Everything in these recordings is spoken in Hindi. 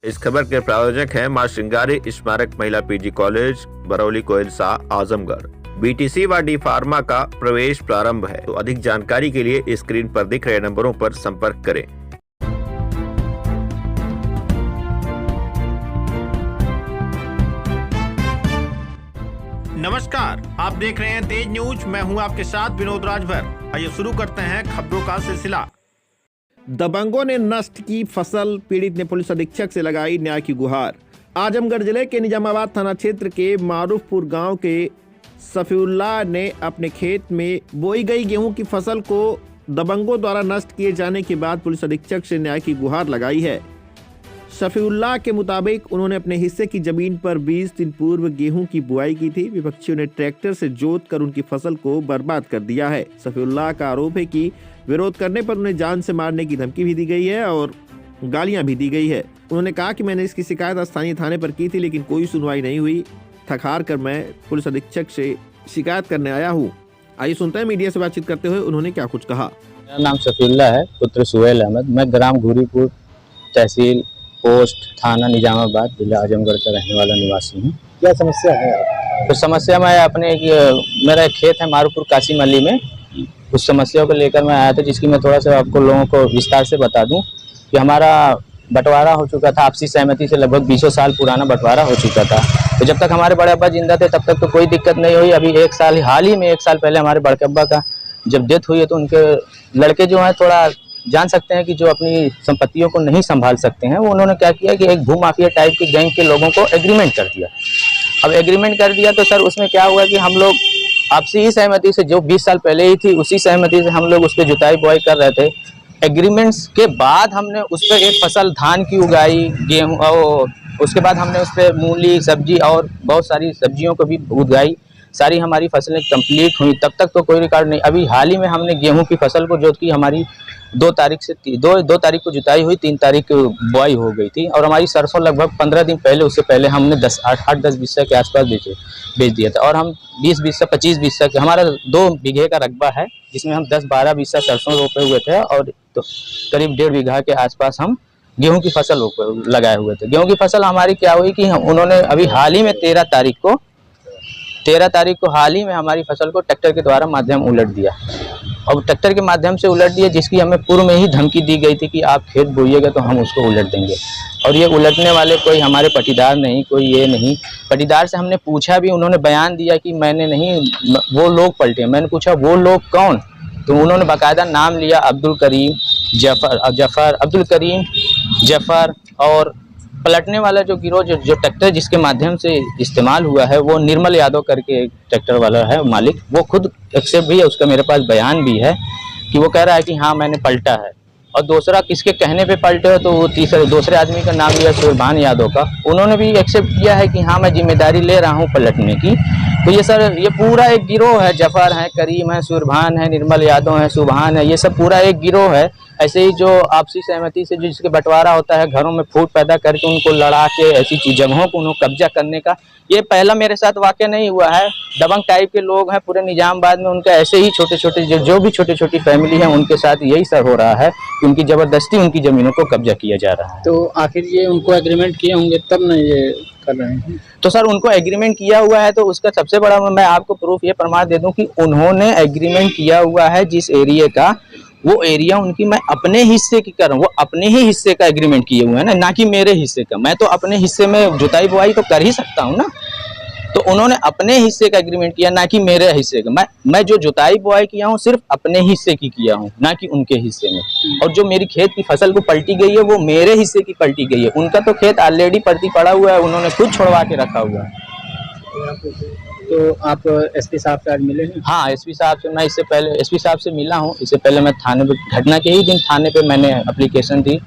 इस खबर के प्रायोजक हैं मां श्रृंगारी स्मारक महिला PG college, Barauli Koilsa, Azamgarh. BTC व डी फार्मा का प्रवेश प्रारंभ है, तो अधिक जानकारी के लिए स्क्रीन पर दिख रहे नंबरों पर संपर्क करें। नमस्कार, आप देख रहे हैं तेज न्यूज। मैं हूं आपके साथ विनोद राजभर। आइए शुरू करते हैं खबरों का सिलसिला। दबंगों ने नष्ट की फसल, पीड़ित ने पुलिस अधीक्षक से लगाई न्याय की गुहार। आजमगढ़ जिले के निजामाबाद थाना क्षेत्र के मारूफपुर गांव के सफीउल्लाह ने अपने खेत में बोई गई गेहूं की फसल को दबंगों द्वारा नष्ट किए जाने के बाद पुलिस अधीक्षक से न्याय की गुहार लगाई है। सफीउल्लाह के मुताबिक उन्होंने अपने हिस्से की जमीन पर 20 दिन पूर्व गेहूं की बुआई की थी। विपक्षियों ने ट्रैक्टर से जोत कर उनकी फसल को बर्बाद कर दिया है। सफीउल्लाह का आरोप है कि विरोध करने पर उन्हें जान से मारने की धमकी भी दी गई है और गालियां भी दी गई है। उन्होंने कहा कि मैंने इसकी शिकायत स्थानीय थाने पर की थी, लेकिन कोई सुनवाई नहीं हुई। थक हार कर मैं पुलिस अधीक्षक से शिकायत करने आया हूँ। आइए सुनते हैं मीडिया से बातचीत करते हुए उन्होंने क्या कुछ कहा। मेरा नाम सफीउल्लाह है, पुत्र सुहेल अहमद। मैं ग्राम घूरीपुर, तहसील, पोस्ट, थाना निजामाबाद, जिला आजमगढ़ का रहने वाला निवासी हूँ। क्या समस्या है? तो समस्या मैं अपने मेरा खेत है मारूपुर कासिम अली में, उस समस्या को लेकर मैं आया था, जिसकी मैं थोड़ा सा आपको लोगों को विस्तार से बता दूं कि हमारा बंटवारा हो चुका था आपसी सहमति से। लगभग 20 साल पुराना बंटवारा हो चुका था। तो जब तक हमारे बड़े अब्बा जिंदा थे तब तक तो कोई दिक्कत नहीं हुई। अभी हाल ही में 1 साल पहले हमारे बड़े अब्बा का जब डेथ हुई है, तो उनके लड़के जो हैं थोड़ा जान सकते हैं कि जो अपनी संपत्तियों को नहीं संभाल सकते हैं, वो उन्होंने क्या किया कि एक भूमाफिया टाइप के गैंग के लोगों को एग्रीमेंट कर दिया। अब एग्रीमेंट कर दिया तो सर उसमें क्या हुआ कि हम लोग आपसी ही सहमति से, जो 20 साल पहले ही थी उसी सहमति से हम लोग उस पर जुताई बुआई कर रहे थे। एग्रीमेंट्स के बाद हमने उस पर एक फसल धान की उगाई, गेहूँ, और उसके बाद हमने उस पर मूली, सब्जी और बहुत सारी सब्जियों को भी उगाई। सारी हमारी फसलें कंप्लीट हुई, तब तक तो कोई रिकॉर्ड नहीं। अभी हाल ही में हमने गेहूं की फसल को जोत की, हमारी 2 तारीख को जुताई हुई, 3 तारीख को बुआई हो गई थी। और हमारी सरसों लगभग 15 दिन पहले, उससे पहले हमने 8-10 बिस्सा के आसपास बेच दिया था। और हम 20 बिस्सा 25 बिस्सा के, हमारा 2 बीघे का रकबा है, जिसमें हम 10-12 बिस्सा सरसों रोपे हुए थे और तो करीब 1.5 बीघा के आसपास हम गेहूं की फसल लगाए हुए थे। गेहूं की फसल हमारी क्या हुई कि उन्होंने अभी हाल ही में 13 तारीख को हाल ही में हमारी फसल को ट्रैक्टर के द्वारा माध्यम उलट दिया। और ट्रैक्टर के माध्यम से उलट दिया, जिसकी हमें पूर्व में ही धमकी दी गई थी कि आप खेत बोइएगा तो हम उसको उलट देंगे। और ये उलटने वाले कोई हमारे पटीदार नहीं, कोई ये नहीं। पटीदार से हमने पूछा भी, उन्होंने बयान दिया कि मैंने नहीं, वो लोग पलटे। मैंने पूछा वो लोग कौन, तो उन्होंने बाकायदा नाम लिया, अब्दुल करीम, जफर। और पलटने वाला जो गिरोह, जो ट्रैक्टर जिसके माध्यम से इस्तेमाल हुआ है, वो निर्मल यादव करके एक ट्रैक्टर वाला है मालिक। वो खुद एक्सेप्ट भी है, उसका मेरे पास बयान भी है कि वो कह रहा है कि हाँ मैंने पलटा है। और दूसरा किसके कहने पे पलटे हो, तो वो दूसरे आदमी का नाम लिया सुरभान यादव का। उन्होंने भी एक्सेप्ट किया है कि हाँ मैं जिम्मेदारी ले रहा हूँ पलटने की। तो ये सर, ये पूरा एक गिरोह है। जफर है, करीम है, सुरभान है, निर्मल यादव है, सुभान है, ये सब पूरा एक गिरोह है। ऐसे ही जो आपसी सहमति से जिसके बंटवारा होता है, घरों में फूट पैदा करके उनको लड़ा के ऐसी जगहों को उन्होंने कब्जा करने का, ये पहला मेरे साथ वाकया नहीं हुआ है। दबंग टाइप के लोग हैं पूरे निजामाबाद में, उनका ऐसे ही छोटे-छोटे जो भी छोटी-छोटी फैमिली है उनके साथ यही सर हो रहा है कि उनकी जबरदस्ती उनकी जमीनों को कब्जा किया जा रहा है। तो आखिर ये उनको एग्रीमेंट किए होंगे तब ना ये कर रहे हैं? तो सर उनको एग्रीमेंट किया हुआ है, तो उसका सबसे बड़ा मैं आपको प्रूफ ये प्रमाण दे दूं कि उन्होंने एग्रीमेंट किया हुआ है जिस एरिया का, वो एरिया उनकी मैं अपने हिस्से की कर रहा हूँ। वो अपने ही हिस्से का एग्रीमेंट किए हुए हैं ना कि मेरे हिस्से का। मैं तो अपने हिस्से में जुताई बुआई तो कर ही सकता हूँ ना। तो उन्होंने अपने हिस्से का एग्रीमेंट किया, ना कि मेरे हिस्से का। मैं जो जुताई बुआई किया हूँ सिर्फ अपने हिस्से की किया हूँ, ना कि उनके हिस्से में। और जो मेरी खेत की फसल को पलटी गई है वो मेरे हिस्से की पलटी गई है। उनका तो खेत ऑलरेडी पलटी पड़ा हुआ है, उन्होंने खुद छोड़वा के रखा हुआ है। तो आप एसपी साहब से आज मिले हैं? हाँ, एसपी साहब से मैं इससे पहले एसपी साहब से मिला हूँ। इससे पहले मैं थाने पे, घटना के ही दिन थाने पे मैंने एप्लीकेशन दी।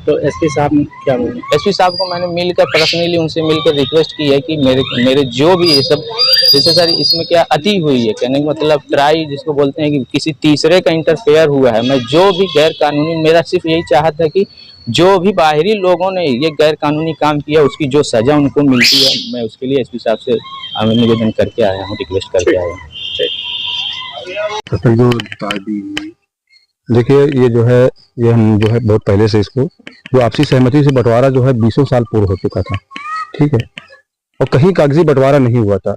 तो एसपी साहब ने क्या बोले? एसपी साहब को मैंने मिलकर पर्सनली उनसे मिलकर रिक्वेस्ट की है कि मेरे जो भी ये सब, जैसे सर इसमें क्या अति हुई है, कहने का मतलब ट्राई जिसको बोलते हैं कि किसी तीसरे का इंटरफेयर हुआ है। मैं जो भी गैर कानूनी, मेरा सिर्फ यही चाहत है कि जो भी बाहरी लोगों ने ये गैर कानूनी काम किया उसकी जो सजा उनको मिलती है, मैं उसके लिए एसपी साहब से निवेदन करके आया हूँ, रिक्वेस्ट करके आया हूँ। फसल जो दादी देखिए ये जो है, ये हम जो है बहुत पहले से इसको जो आपसी सहमति से बंटवारा जो है 20 साल पूर्व हो चुका था, ठीक है, और कहीं कागजी बंटवारा नहीं हुआ था,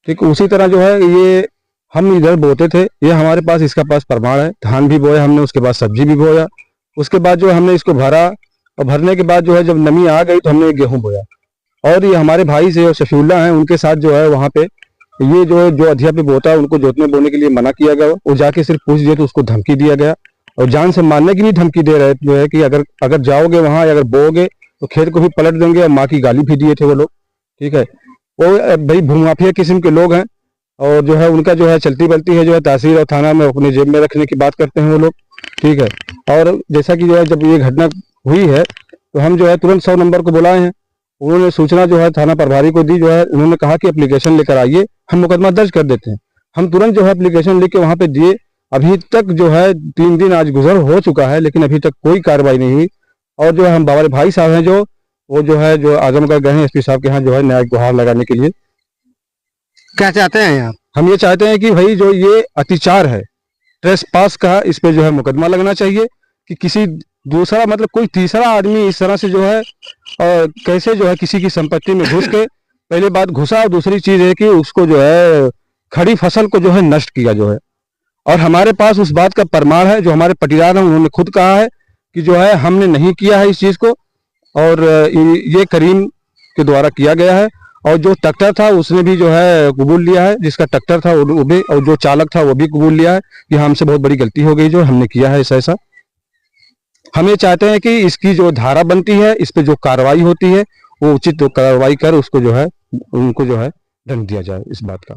ठीक। उसी तरह जो है ये हम इधर बोते थे, ये हमारे पास इसका पास प्रमाण है, धान भी बोया हमने, उसके बाद सब्जी भी बोया, उसके बाद जो हमने इसको भरा और भरने के बाद जो है जब नमी आ गई तो हमने गेहूं बोया। और ये हमारे भाई से और शफीउल्लाह हैं, उनके साथ जो है वहाँ पे ये जो अधिया पे बोता है उनको जोतने बोने के लिए मना किया गया। वो जाके सिर्फ पूछ दिए तो उसको धमकी दिया गया और जान से मारने की भी धमकी दे रहे जो है कि अगर जाओगे वहाँ या अगर बोओगे तो खेत को भी पलट देंगे, और माँ की गाली भी दिए थे वो लोग, ठीक है। वो भाई भूमाफिया किस्म के लोग हैं और जो है उनका जो है चलती बलती है जो है तहसील और थाना में अपने जेब में रखने की बात करते हैं वो लोग, ठीक है। और जैसा कि जो है जब ये घटना हुई है तो हम जो है तुरंत 100 नंबर को बुलाए हैं, उन्होंने सूचना जो है थाना प्रभारी को दी, जो है उन्होंने कहा कि एप्लीकेशन लेकर आइए, हम मुकदमा दर्ज कर देते हैं। हम तुरंत जो है एप्लीकेशन लिख के वहाँ पे दिए। अभी तक जो है 3 दिन आज गुजर हो चुका है लेकिन अभी तक कोई कार्रवाई नहीं हुई। और जो है हम बाबा भाई साहब हैं जो वो जो है जो आजमगढ़ गए हैं एसपी साहब के यहाँ जो है न्यायिक गुहार लगाने के लिए। क्या चाहते हैं आप? हम ये चाहते हैं कि भाई जो ये अत्याचार है ट्रेसपास का, इस पे जो है मुकदमा लगना चाहिए कि किसी दूसरा मतलब कोई तीसरा आदमी इस तरह से जो है कैसे जो है किसी की संपत्ति में घुस के पहले बात घुसा, और दूसरी चीज है कि उसको जो है खड़ी फसल को जो है नष्ट किया जो है। और हमारे पास उस बात का प्रमाण है, जो हमारे पटीदार हैं उन्होंने खुद कहा है कि जो है हमने नहीं किया है इस चीज को, और ये करीम के द्वारा किया गया है। और जो ट्रैक्टर था उसने भी जो है कबूल लिया है, जिसका ट्रैक्टर था वो भी, और जो चालक था वो भी कबूल लिया है कि हमसे बहुत बड़ी गलती हो गई, जो हमने किया है ऐसा। हम ये चाहते हैं कि इसकी जो धारा बनती है इस पे जो कार्रवाई होती है वो उचित कार्रवाई कर उसको जो है उनको जो है दंड दिया जाए इस बात का।